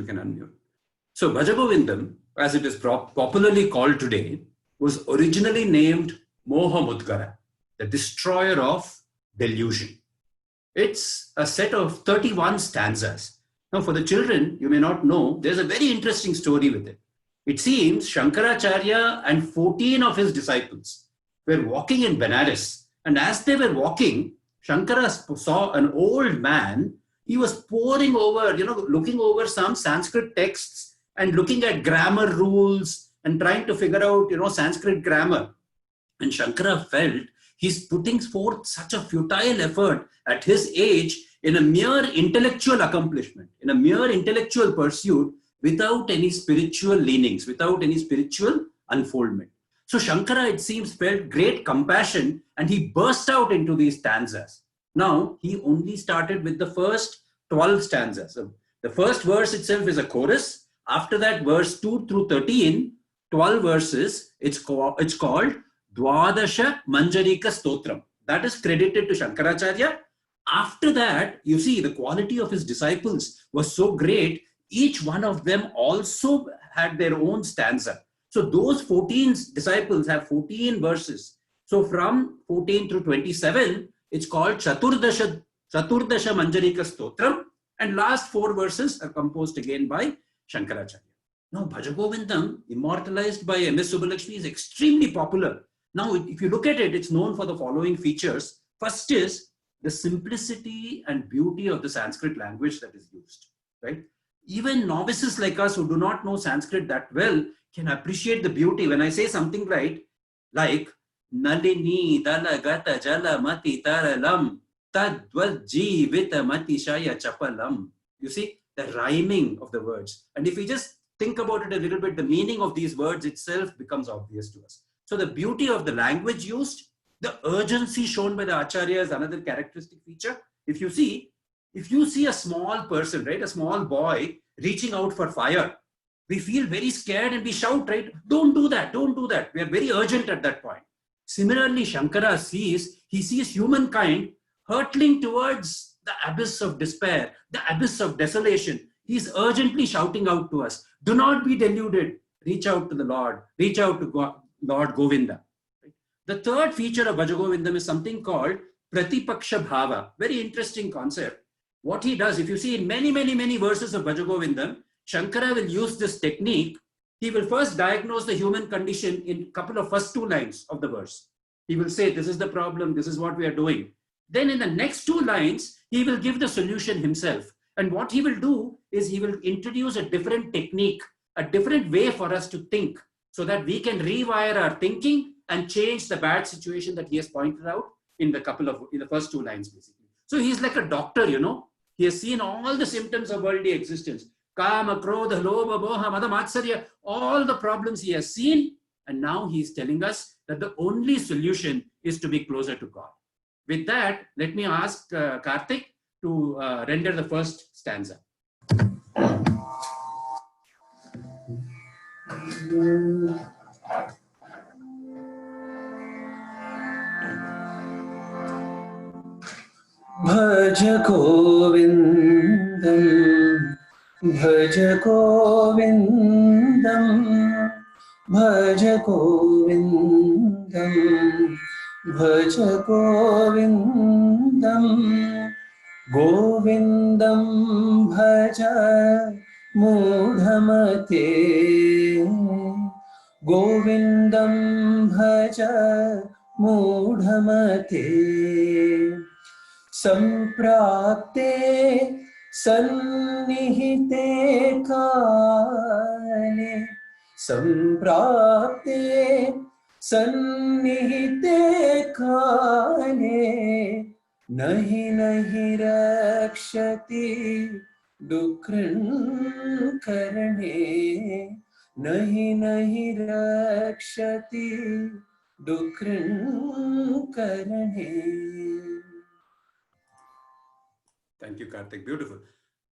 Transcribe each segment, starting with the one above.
can unmute. So Bhajagovindam, as it is popularly called today, was originally named Moodha, the destroyer of delusion. It's a set of 31 stanzas. Now for the children, you may not know, there's a very interesting story with it. It seems Shankaracharya and 14 of his disciples were walking in Benares, and as they were walking, Shankara saw an old man. He was poring over, looking over some Sanskrit texts and looking at grammar rules and trying to figure out, Sanskrit grammar. And Shankara felt he's putting forth such a futile effort at his age in a mere intellectual accomplishment, in a mere intellectual pursuit without any spiritual leanings, without any spiritual unfoldment. So Shankara, it seems, felt great compassion and he burst out into these stanzas. Now, he only started with the first 12 stanzas. So the first verse itself is a chorus. After that, verse 2 through 13, 12 verses, it's called Dwadasha Manjarika Stotram. That is credited to Shankaracharya. After that, you see, the quality of his disciples was so great, each one of them also had their own stanza. So those 14 disciples have 14 verses. So from 14 through 27, it's called Chaturdasha Manjarika Stotram, and last 4 verses are composed again by Shankaracharya. Now Bhajagovindam, immortalized by M.S. Subbulakshmi, is extremely popular. Now if you look at it, it's known for the following features. First is the simplicity and beauty of the Sanskrit language that is used, right? Even novices like us who do not know Sanskrit that well can appreciate the beauty. When I say something like Nalini Dalagata Jala Mati Taralam Tadwal Jeevita Mati Shaya Chapalam. You see the rhyming of the words. And if we just think about it a little bit, the meaning of these words itself becomes obvious to us. So the beauty of the language used, the urgency shown by the Acharya is another characteristic feature. If you see a small person, right, a small boy reaching out for fire, we feel very scared and we shout, right? Don't do that, don't do that. We are very urgent at that point. Similarly, Shankara sees humankind hurtling towards the abyss of despair, the abyss of desolation. He's urgently shouting out to us, do not be deluded. Reach out to the Lord, reach out to God, Lord Govinda. The third feature of Bhajagovindam is something called Pratipaksha Bhava. Very interesting concept. What he does, if you see in many verses of Bhajagovindam, Shankara will use this technique. He will first diagnose the human condition in a couple of first 2 lines of the verse. He will say, this is the problem, this is what we are doing. Then in the next 2 lines, he will give the solution himself. And what he will do is he will introduce a different technique, a different way for us to think so that we can rewire our thinking and change the bad situation that he has pointed out in the first 2 lines, basically. So he's like a doctor, He has seen all the symptoms of worldly existence. Kama, Krodha, Lobha, Moha, Mada, Matsarya, all the problems he has seen. And now he's telling us that the only solution is to be closer to God. With that, let me ask Karthik to render the first stanza. Bhaja Govindam, Bhaja Govindam, Bhaja Govindam, Bhaja Govindam, Govindam Bhaja Moodhamathe, Govindam Bhaja Moodhamathe. Samprapte Sannihite Kaale, Samprapte Sannihite Kaale, Nahi Rakshati Dukrinkarane, Nahi Rakshati Dukrinkarane. Thank you, Karthik. Beautiful.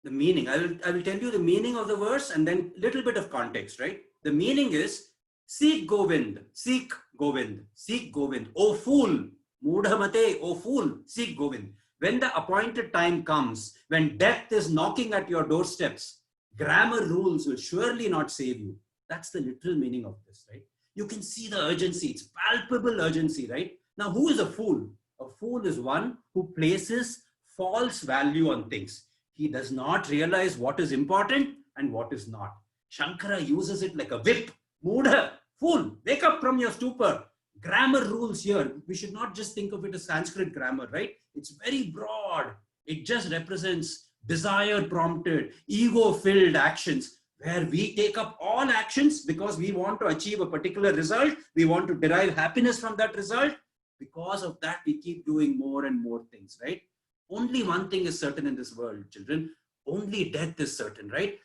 The meaning, I will tell you the meaning of the verse and then little bit of context, right? The meaning is, seek Govind, seek Govind, seek Govind. O fool, Moodhamathe, O fool, seek Govind. When the appointed time comes, when death is knocking at your doorsteps, Grammar rules will surely not save you. That's the literal meaning of this, right? You can see the urgency. It's palpable urgency, right? Now, who is a fool? A fool is one who places false value on things. He does not realize what is important and what is not. Shankara uses it like a whip. Moodha, fool, wake up from your stupor. Grammar rules here. We should not just think of it as Sanskrit grammar, right? It's very broad. It just represents desire prompted, ego filled actions where we take up all actions because we want to achieve a particular result. We want to derive happiness from that result. Because of that, we keep doing more and more things, right? Only one thing is certain in this world, children. Only death is certain, right?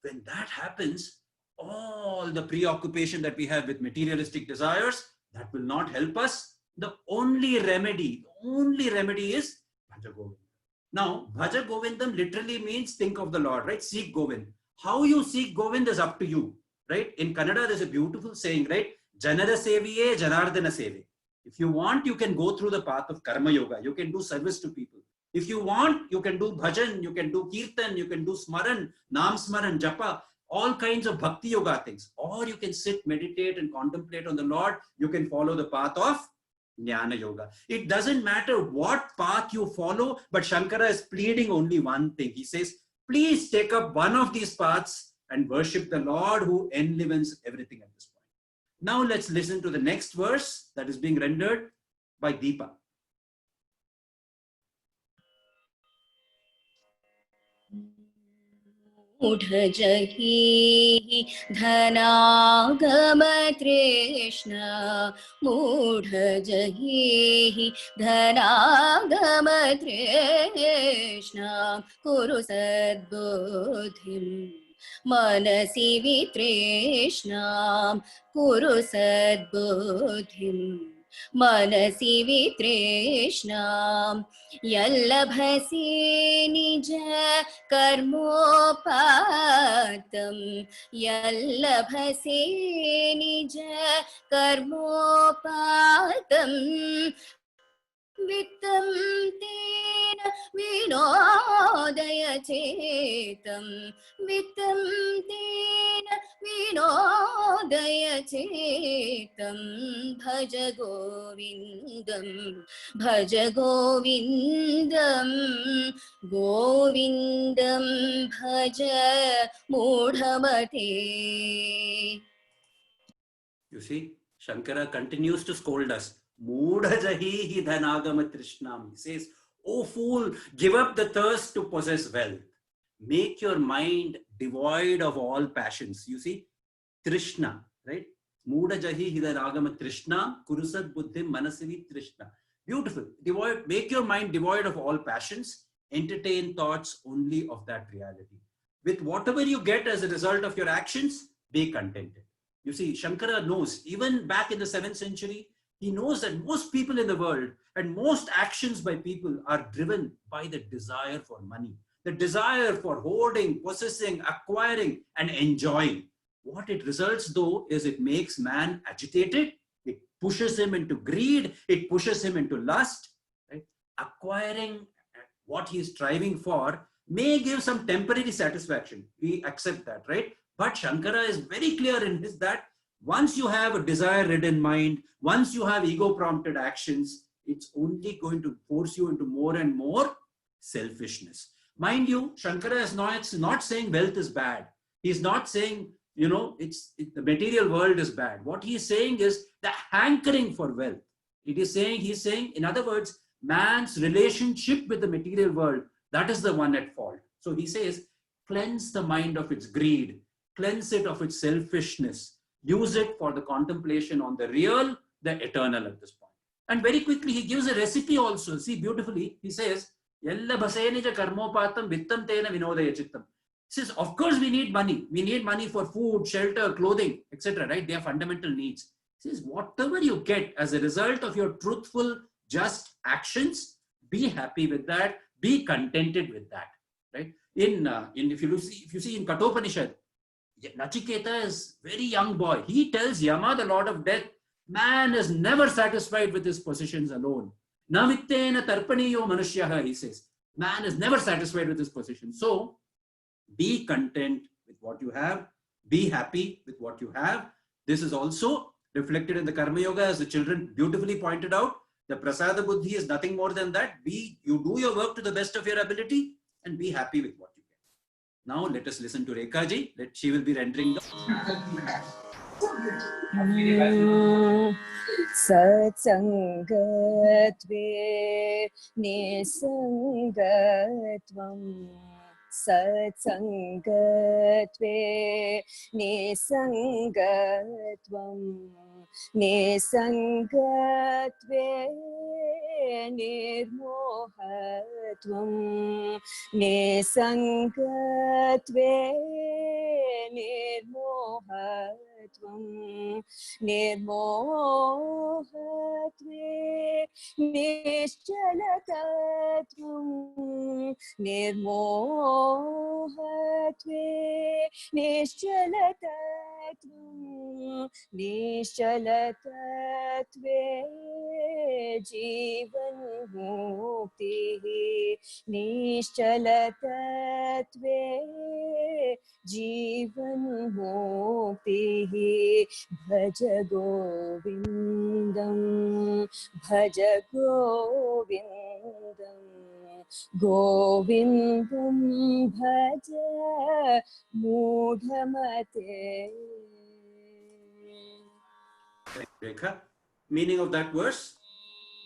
When that happens, all the preoccupation that we have with materialistic desires, that will not help us. The only remedy is Bhaja Govindam. Now, Bhaja Govindam literally means think of the Lord, right? Seek Govind. How you seek Govind is up to you, right? In Kannada, there's a beautiful saying, right? Janara seviye, janardana seviye. If you want, you can go through the path of karma yoga. You can do service to people. If you want, you can do bhajan, you can do kirtan, you can do smaran, nam smaran, japa, all kinds of bhakti yoga things. Or you can sit, meditate and contemplate on the Lord. You can follow the path of Jnana Yoga. It doesn't matter what path you follow, but Shankara is pleading only one thing. He says, please take up one of these paths and worship the Lord who enlivens everything at this point. Now let's listen to the next verse that is being rendered by Deepa. Moodha Jaheehi Dhanaagamatrishnaam. Moodha Jaheehi Dhanaagamatrishnaam. Kuru Sadbuddhim Manasi Vitrishnaam. Kuru Sadbuddhim Manasi Vitrishnaam. Yallabhase Nijakarmopaattam. Yallabhase Nijakarmopaattam. Vittam Tena Vinodaya Chittam. Vittam Tena Vinodaya Chittam. Bhajagovindam Bhajagovindam Govindam Bhaja Moodhamathe. You see, Shankara continues to scold us. Moodha Jaheehi Dhanaagamatrishnaam. He says, oh fool, give up the thirst to possess wealth. Make your mind devoid of all passions. You see, Trishna, right? Moodha Jaheehi Dhanaagamatrishnaam. Kuru Sadbuddhim Manasi Vitrishnaam. Beautiful. Make your mind devoid of all passions. Entertain thoughts only of that reality. With whatever you get as a result of your actions, be contented. You see, Shankara knows, even back in the 7th century, he knows that most people in the world and most actions by people are driven by the desire for money, the desire for hoarding, possessing, acquiring, and enjoying. What it results, though, is it makes man agitated. It pushes him into greed. It pushes him into lust. Right? Acquiring what he is striving for may give some temporary satisfaction. We accept that, right? But Shankara is very clear in this that once you have a desire-ridden mind, once you have ego-prompted actions, it's only going to force you into more and more selfishness. Mind you, Shankara is not saying wealth is bad. He's not saying, the material world is bad. What he's saying is the hankering for wealth. He's saying, in other words, man's relationship with the material world, that is the one at fault. So he says, cleanse the mind of its greed, cleanse it of its selfishness, use it for the contemplation on the real, the eternal at this point. And very quickly, he gives a recipe also. See, beautifully, he says, Yallabhase Nijakarmopaattam Vittam Tena Vinodaya Chittam. He says, of course, we need money. We need money for food, shelter, clothing, etc. Right? They are fundamental needs. He says, whatever you get as a result of your truthful, just actions, be happy with that. Be contented with that. Right? If you see in Kathopanishad, Nachiketa is a very young boy. He tells Yama, the Lord of Death, man is never satisfied with his possessions alone. Navittena tarpaniyo manushyaha, he says. Man is never satisfied with his possessions. So, be content with what you have. Be happy with what you have. This is also reflected in the Karma Yoga, as the children beautifully pointed out. The Prasada Buddhi is nothing more than that. You do your work to the best of your ability and be happy with what you get. Now let us listen to Rekha ji. She will be rendering the Satsangatve nisangatvam. Satsangatve nisangatvam. Nisangatve nirmohatvam. Nisangatve nirmohatvam. Nirmohatve nishchalatatvam. Nirmohatve nishchalatatvam. Nishchalatatve jivan muktihi. Nishchalatatve jivan muktihi. Bhaja Govindam, Bhaja Govindam, Govindam Bhaja Moodhamathe. Rekha. Meaning of that verse: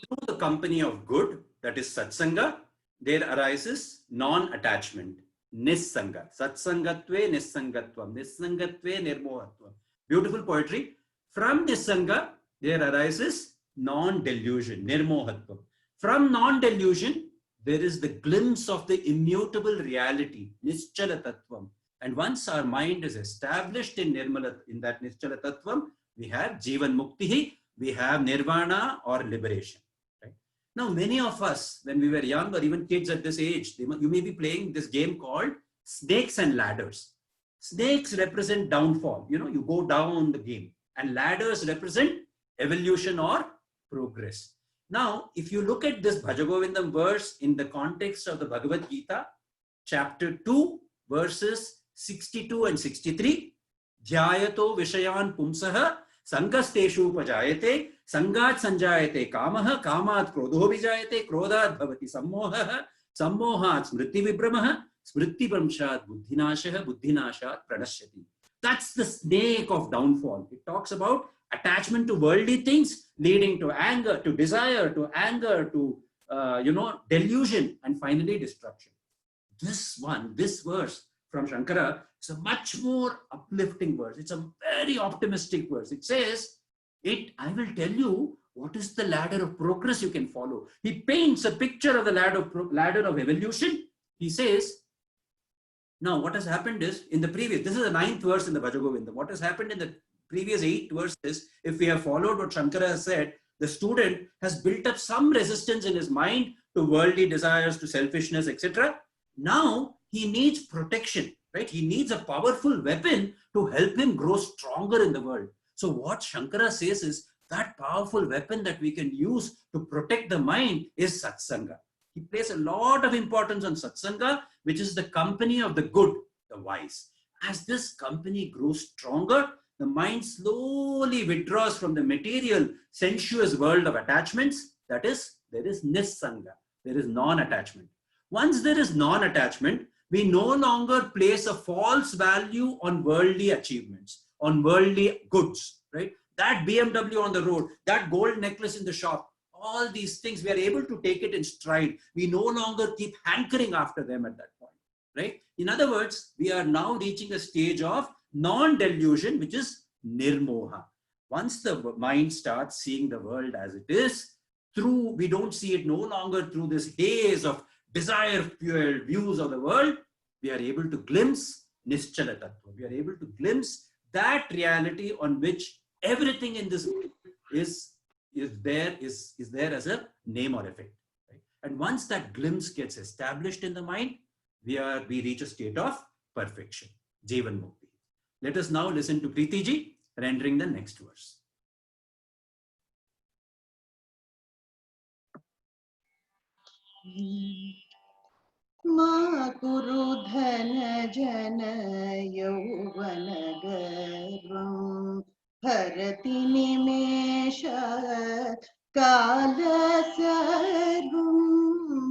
through the company of good, that is satsanga, there arises non-attachment, nissanga. Satsangatve nissangatvam, nissangatve nirmohatvam. Beautiful poetry. From nissanga, there arises non-delusion, nirmohatvam. From non-delusion, there is the glimpse of the immutable reality, nischalatattvam. And once our mind is established in that nischalatattvam, we have jivan muktihi, we have nirvana or liberation. Right? Now, many of us, when we were young or even kids at this age, you may be playing this game called snakes and ladders. Snakes represent downfall. You go down the game. And ladders represent evolution or progress. Now, if you look at this Bhajagovindam verse in the context of the Bhagavadgeeta, chapter 2, verses 62 and 63, Dhyayato Vishayan Pumsaha Sankasteshu Pajayate Sangat Sanjayate Kamaha Kamat Krodho Vijayate Krodhat Bhavati Sammoha Sammohat Smriti Vibramaha Smriti Bramshat Buddhinashaha Buddhinashat Pranashyati. That's the snake of downfall. It talks about attachment to worldly things leading to anger, to desire, to anger, to delusion, and finally destruction. This verse from Shankara is a much more uplifting verse. It's a very optimistic verse. It says, I will tell you what is the ladder of progress you can follow. He paints a picture of the ladder of evolution. He says, now what has happened is, this is the 9th verse in the Bhajagovindam. What has happened in the previous 8 verses, if we have followed what Shankara has said, the student has built up some resistance in his mind to worldly desires, to selfishness, etc. Now he needs protection, right? He needs a powerful weapon to help him grow stronger in the world. So what Shankara says is that powerful weapon that we can use to protect the mind is satsanga. He places a lot of importance on satsanga, which is the company of the good, the wise. As this company grows stronger, the mind slowly withdraws from the material, sensuous world of attachments. That is, there is nissanga, there is non-attachment. Once there is non-attachment, we no longer place a false value on worldly achievements, on worldly goods, right? That BMW on the road, that gold necklace in the shop, all these things, we are able to take it in stride. We no longer keep hankering after them at that point, right? In other words, we are now reaching a stage of non-delusion, which is nirmoha. Once the mind starts seeing the world as it is, we don't see it no longer through this haze of desire-fueled views of the world. We are able to glimpse nischala tattva. We are able to glimpse that reality on which everything in this world is there as a name or effect. Right? And once that glimpse gets established in the mind, we reach a state of perfection, Jivan Mukti. Let us now listen to Preeti ji rendering the next verse. Maa Kuru Dhanajanayauvanagarvam Bharati Nimesha Kala Sarvam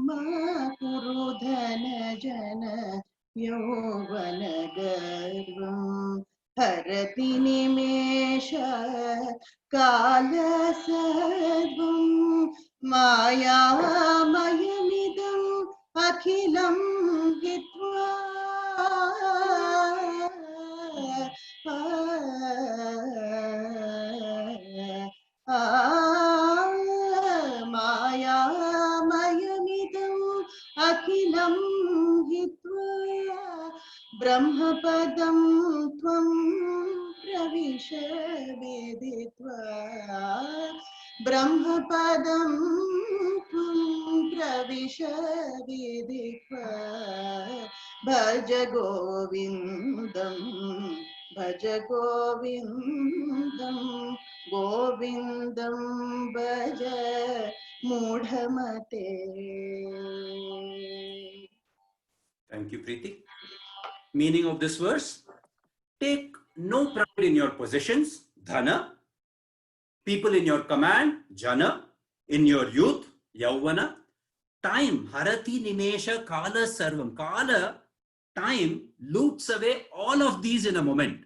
Maa Kuru Dhanajanayauvanagarvam Bharati Nimesha Kala Sarvam Maayaamayamidamakhilam Hitvaa Maayaamayamidamakhilam Hitvaa Brahmapadam Tvam Pravisha Veditva Brahmapadam Tvam Pravisha Veditva Bhajagovindam Bhajagovindam Govindam Bhaja Moodhamathe. Thank you, Preeti. Meaning of this verse: take no pride in your possessions, dhana, people in your command, jana, in your youth, yauvana, time, harati nimesha kala sarvam. Kala, time, loots away all of these in a moment.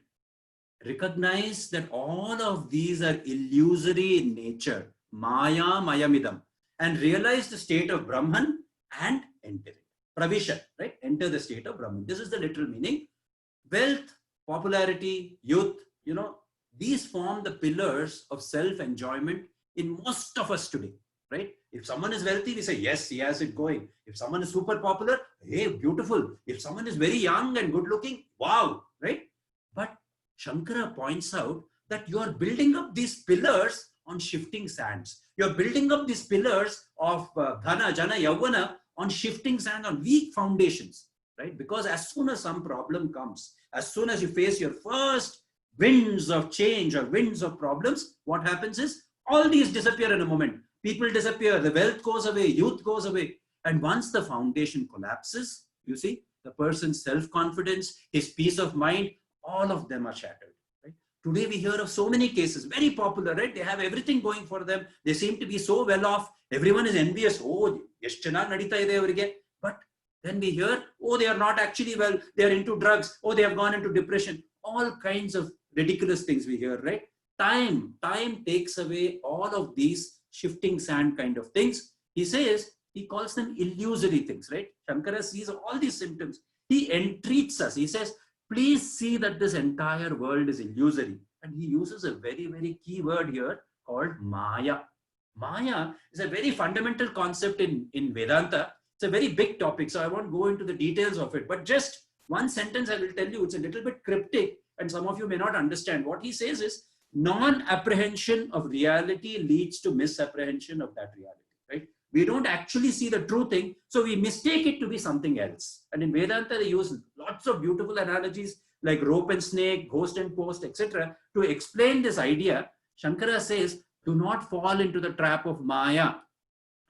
Recognize that all of these are illusory in nature, Maayaamayamidam, and realize the state of Brahman and enter it. Pravisha, right? Enter the state of Brahman. This is the literal meaning. Wealth, popularity, youth, these form the pillars of self-enjoyment in most of us today, right? If someone is wealthy, we say, yes, he has it going. If someone is super popular, hey, beautiful. If someone is very young and good looking, wow, right? But Shankara points out that you are building up these pillars on shifting sands. You are building up these pillars of dhana, jana, yauvana on shifting sand, on weak foundations, right? Because as soon as some problem comes, as soon as you face your first winds of change or winds of problems, what happens is all these disappear in a moment. People disappear, the wealth goes away, youth goes away. And once the foundation collapses, you see, the person's self-confidence, his peace of mind, all of them are shattered. Right? Today we hear of so many cases, very popular, right? They have everything going for them. They seem to be so well off. Everyone is envious. Oh, but then we hear, oh, they are not actually well. They are into drugs. Oh, they have gone into depression. All kinds of ridiculous things we hear, right? Time takes away all of these shifting sand kind of things. He says, he calls them illusory things, right? Shankara sees all these symptoms. He entreats us. He says, please see that this entire world is illusory. And he uses a very, very key word here called Maya. Maya is a very fundamental concept in Vedanta. It's a very big topic, so I won't go into the details of it. But just one sentence I will tell you, it's a little bit cryptic and some of you may not understand. What he says is, non-apprehension of reality leads to misapprehension of that reality, right? We don't actually see the true thing, so we mistake it to be something else. And in Vedanta, they use lots of beautiful analogies like rope and snake, ghost and post, etc. to explain this idea. Shankara says, do not fall into the trap of Maya.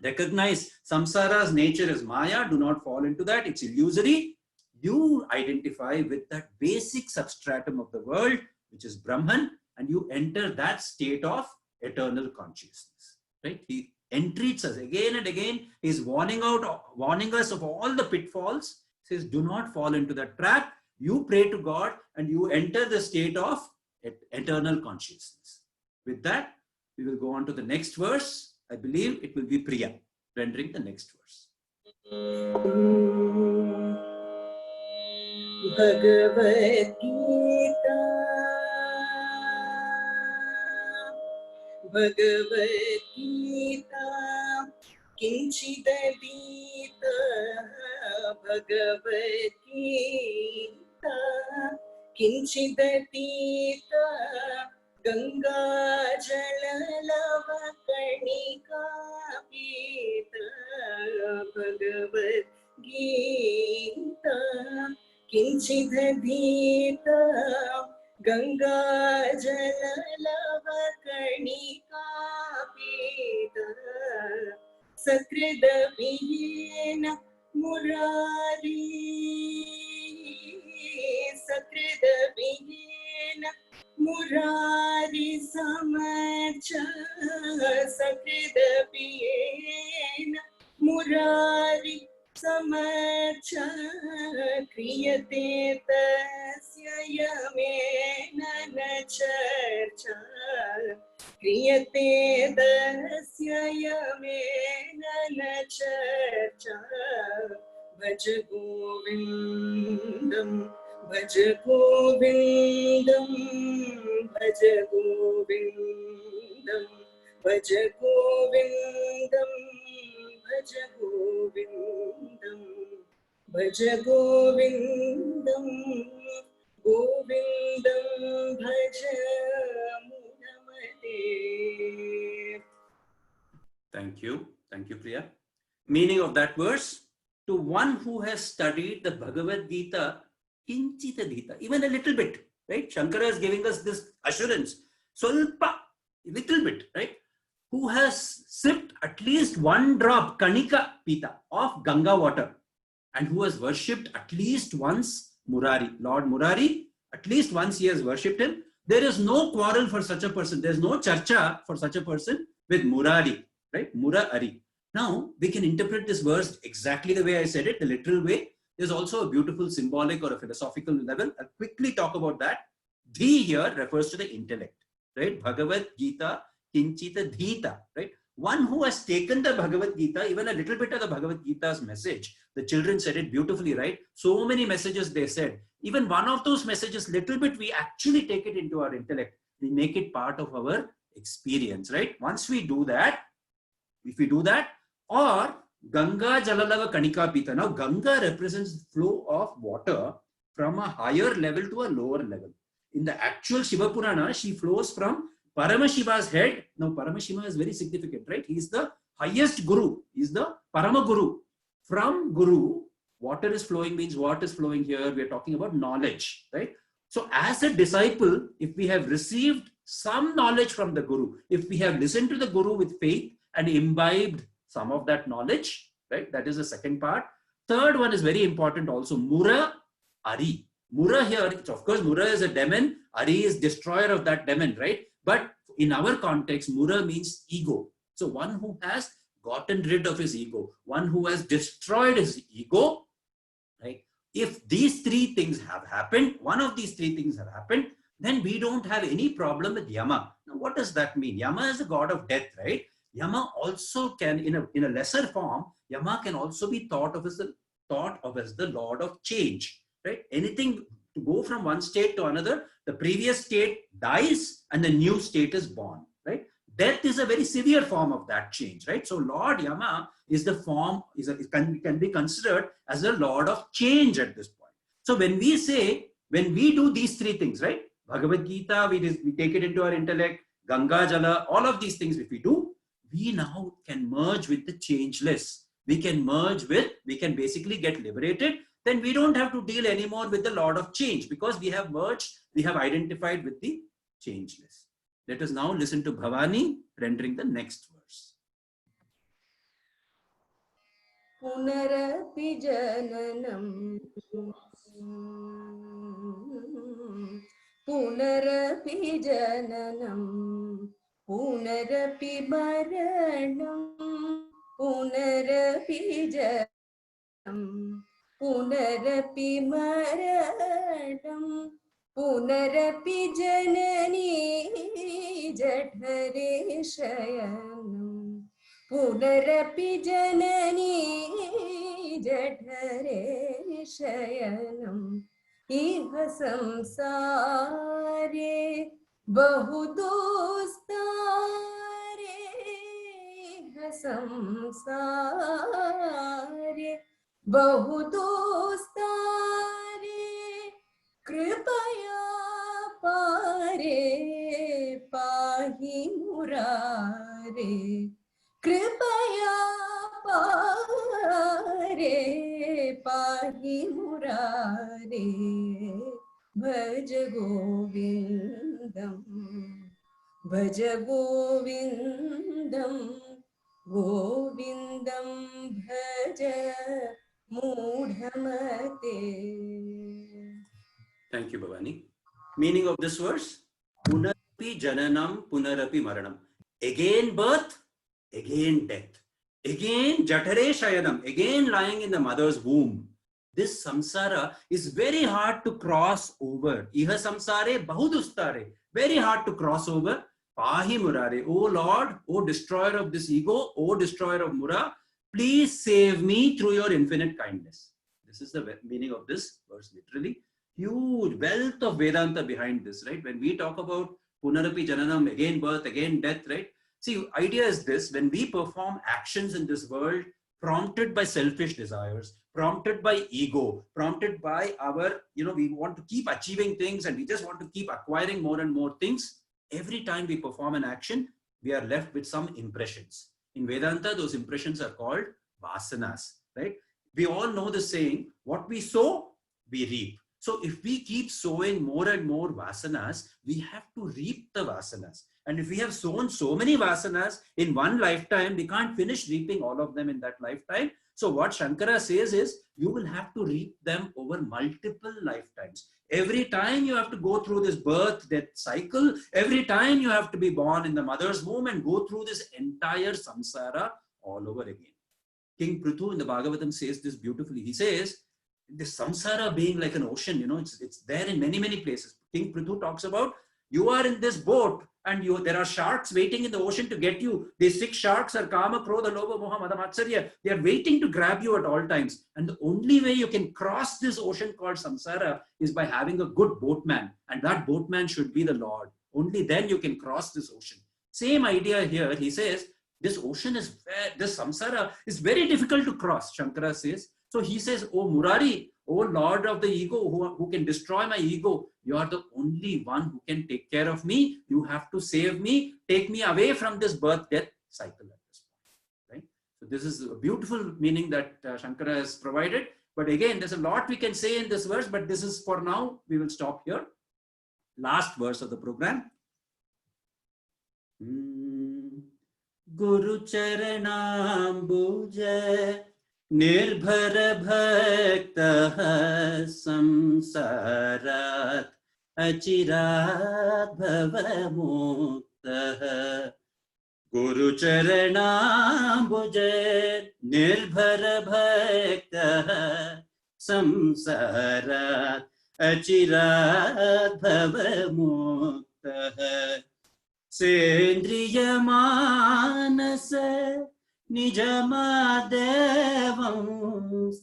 Recognize samsara's nature is Maya. Do not fall into that. It's illusory. You identify with that basic substratum of the world, which is Brahman, and you enter that state of eternal consciousness, right? He entreats us again and again. He's warning us of all the pitfalls. He says, do not fall into that trap. You pray to God and you enter the state of eternal consciousness. With that, we will go on to the next verse. I believe it will be Priya rendering the next verse. Bhagavadgeetaa Kinchidadheetaa Bhagavadgeetaa Kinchidadheetaa Gangaajalalavakanikaa Peetaa Bhagavadgeetaa Kinchidadheetaa Gangaajalalavakanikaa Peetaa Sakridaviyena Murari Sakridabhiyena Murari Samarcha Sakridabhiyena Murari Samarcha Kriyate tasya yamena na charcha Kriyate tasya yamena na charcha Bhajagovindam Bhajagovindam Bhajagovindam Bhajagovindam Bhajagovindam Bhajagovindam Govindam Bhaja Moodhamathe. Thank you, Priya. Meaning of that verse: to one who has studied the Bhagavadgeeta Kinchidadheetaa, even a little bit, right? Shankara is giving us this assurance, Solpa, little bit, right? Who has sipped at least one drop Kanika Peetaa of Ganga water, and who has worshipped at least once Murari, Lord Murari, at least once he has worshipped him. There is no quarrel for such a person. There is no charcha for such a person with Murari, right? Murari. Now, we can interpret this verse exactly the way I said it, the literal way. There's also a beautiful symbolic or a philosophical level. I'll quickly talk about that. Dhi here refers to the intellect, right? Bhagavadgeeta Kinchidadheetaa, right? One who has taken the Bhagavad Gita, even a little bit of the Bhagavad Gita's message. The children said it beautifully, right? So many messages they said. Even one of those messages, little bit, we actually take it into our intellect. We make it part of our experience, right? Once we do that, if we do that, or Gangaajalalavakanikaa Peetaa. Now, Ganga represents the flow of water from a higher level to a lower level. In the actual Shiva Purana, she flows from Paramashiva's head. Now, Paramashiva is very significant, right? He is the highest Guru. He is the Parama Guru. From Guru, water is flowing means what is flowing here? We are talking about knowledge, right? So, as a disciple, if we have received some knowledge from the Guru, if we have listened to the Guru with faith and imbibed some of that knowledge, right? That is the second part. Third one is very important also. Mura Ari. Mura here, of course, Mura is a demon. Ari is destroyer of that demon, right? But in our context, Mura means ego. So one who has gotten rid of his ego, one who has destroyed his ego, right? If these three things have happened, one of these three things have happened, then we don't have any problem with Yama. Now, what does that mean? Yama is the god of death, right? Yama also can, in a lesser form, Yama can also be thought of as the lord of change, right? Anything to go from one state to another, the previous state dies and the new state is born, right? Death is a very severe form of that change, right? So Lord Yama is the form, can be considered as a lord of change at this point. So when we do these three things, right? Bhagavad Gita, we take it into our intellect, Ganga Jala, all of these things if we do, we now can merge with the changeless. We can basically get liberated. Then we don't have to deal anymore with the Lord of Change because we have merged, we have identified with the changeless. Let us now listen to Bhavani rendering the next verse. Punarapi jananam Punarapi jananam Punarapi maranam Punarapi jananam Punarapi maranam Punarapi janani jadhare shayanam Punarapi janani jadhare shayanam Iha samsare bahudostare Iha samsare bahudostare Kripaya pare pahi murare Kripaya pare pahi murare Bhajagovindam Bhajagovindam Govindam Bhaja Moodhamathe. Thank you, Bhavani. Meaning of this verse: Punarapi Jananam, Punarapi Maranam. Again birth, again death. Again Jatare Shayanam, again lying in the mother's womb. This samsara is very hard to cross over. Iha samsare bahudustare. Very hard to cross over. Pahi murare. O Lord, O destroyer of this ego, O destroyer of mura, please save me through your infinite kindness. This is the meaning of this verse, literally. Huge wealth of Vedanta behind this, right? When we talk about Punarapi Jananam, again birth, again death, right? See, idea is this: when we perform actions in this world prompted by selfish desires, prompted by ego, prompted by our, we want to keep achieving things and we just want to keep acquiring more and more things. Every time we perform an action, we are left with some impressions. In Vedanta, those impressions are called vasanas, right? We all know the saying, what we sow, we reap. So if we keep sowing more and more vasanas, we have to reap the vasanas. And if we have sown so many vasanas in one lifetime, we can't finish reaping all of them in that lifetime. So what Shankara says is, you will have to reap them over multiple lifetimes. Every time you have to go through this birth, death cycle, every time you have to be born in the mother's womb and go through this entire samsara all over again. King Prithu in the Bhagavatam says this beautifully. He says, the samsara being like an ocean, it's there in many, many places. King Prithu talks about, you are in this boat and there are sharks waiting in the ocean to get you. These 6 sharks are Kama, Krodha, Lobha, Moha, Mada, Matsarya. They are waiting to grab you at all times. And the only way you can cross this ocean called samsara is by having a good boatman. And that boatman should be the Lord. Only then you can cross this ocean. Same idea here. He says, this ocean is, this samsara is very difficult to cross, Shankara says. So he says, oh Murari, oh Lord of the ego, who can destroy my ego, you are the only one who can take care of me. You have to save me, take me away from this birth-death cycle at this point. Right? So this is a beautiful meaning that Shankara has provided. But again, there's a lot we can say in this verse, but this is for now, we will stop here. Last verse of the program. Guru Charanambuja Nirbhara Bhaktah Samsarat Achirat Bhavamuktah. Guru Charanambuja Nirbhara Bhaktah Samsarat Achirat Bhavamuktah. Sendriya Manasa Nijamadevam.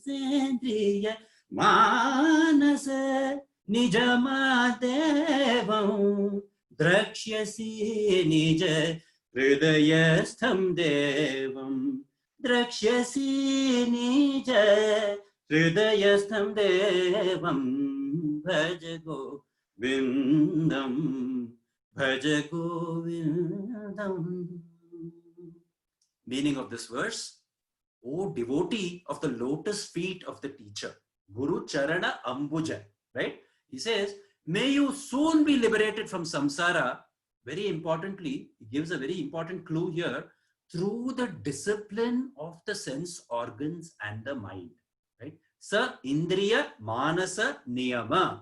Sendriya Manasa Nijamadevam. Drakshyasi Nija Hridayastham Devam. Drakshyasi Nija Hridayastham Devam. Bhajagovindam Bhajagovindam. Meaning of this verse: O devotee of the lotus feet of the teacher, Guru Charana Ambuja, right? He says, may you soon be liberated from samsara. Very importantly, he gives a very important clue here, through the discipline of the sense organs and the mind, right? Sa Indriya Manasa Niyama.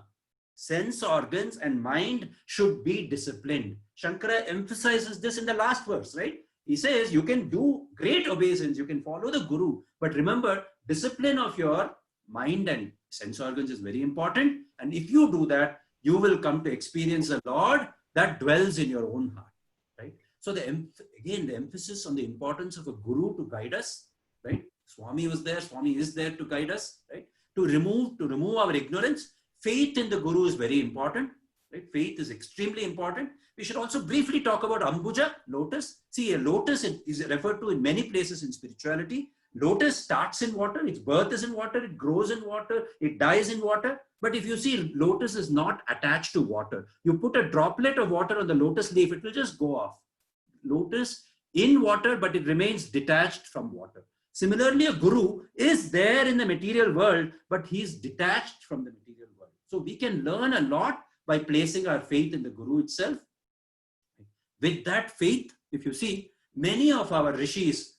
Sense organs and mind should be disciplined. Shankara emphasizes this in the last verse, right? He says you can do great obeisance, you can follow the Guru, but remember, discipline of your mind and sense organs is very important. And if you do that, you will come to experience the Lord that dwells in your own heart, right? So again, the emphasis on the importance of a Guru to guide us, right? Swami was there, Swami is there to guide us, right? To remove our ignorance. Faith in the Guru is very important, right? Faith is extremely important. We should also briefly talk about Ambuja, lotus. See, a lotus is referred to in many places in spirituality. Lotus starts in water, its birth is in water, it grows in water, it dies in water. But if you see, lotus is not attached to water. You put a droplet of water on the lotus leaf, it will just go off. Lotus in water, but it remains detached from water. Similarly, a Guru is there in the material world, but he's detached from the material world. So we can learn a lot by placing our faith in the Guru itself. With that faith, if you see, many of our rishis,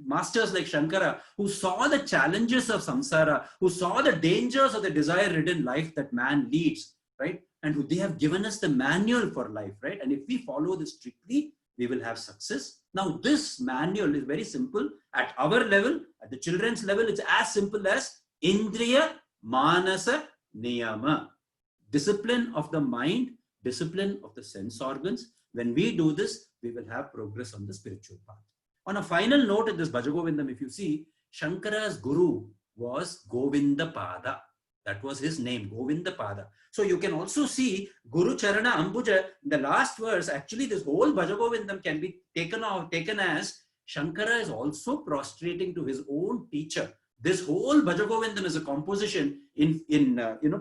masters like Shankara, who saw the challenges of samsara, who saw the dangers of the desire-ridden life that man leads, right? And who they have given us the manual for life, right? And if we follow this strictly, we will have success. Now, this manual is very simple. At our level, at the children's level, it's as simple as Indriya Manasa Niyama. Discipline of the mind, discipline of the sense organs. When we do this, we will have progress on the spiritual path. On a final note in this Bhajagovindam, if you see, Shankara's guru was Govindapada. That was his name, Govindapada. So you can also see Guru Charana Ambuja, in the last verse, actually this whole Bhajagovindam can be taken as Shankara is also prostrating to his own teacher. This whole Bhajagovindam is a composition in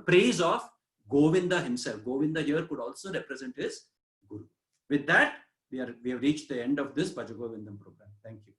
praise of Govinda himself. Govinda here could also represent his guru. With that, we have reached the end of this Bhajagovindam program. Thank you.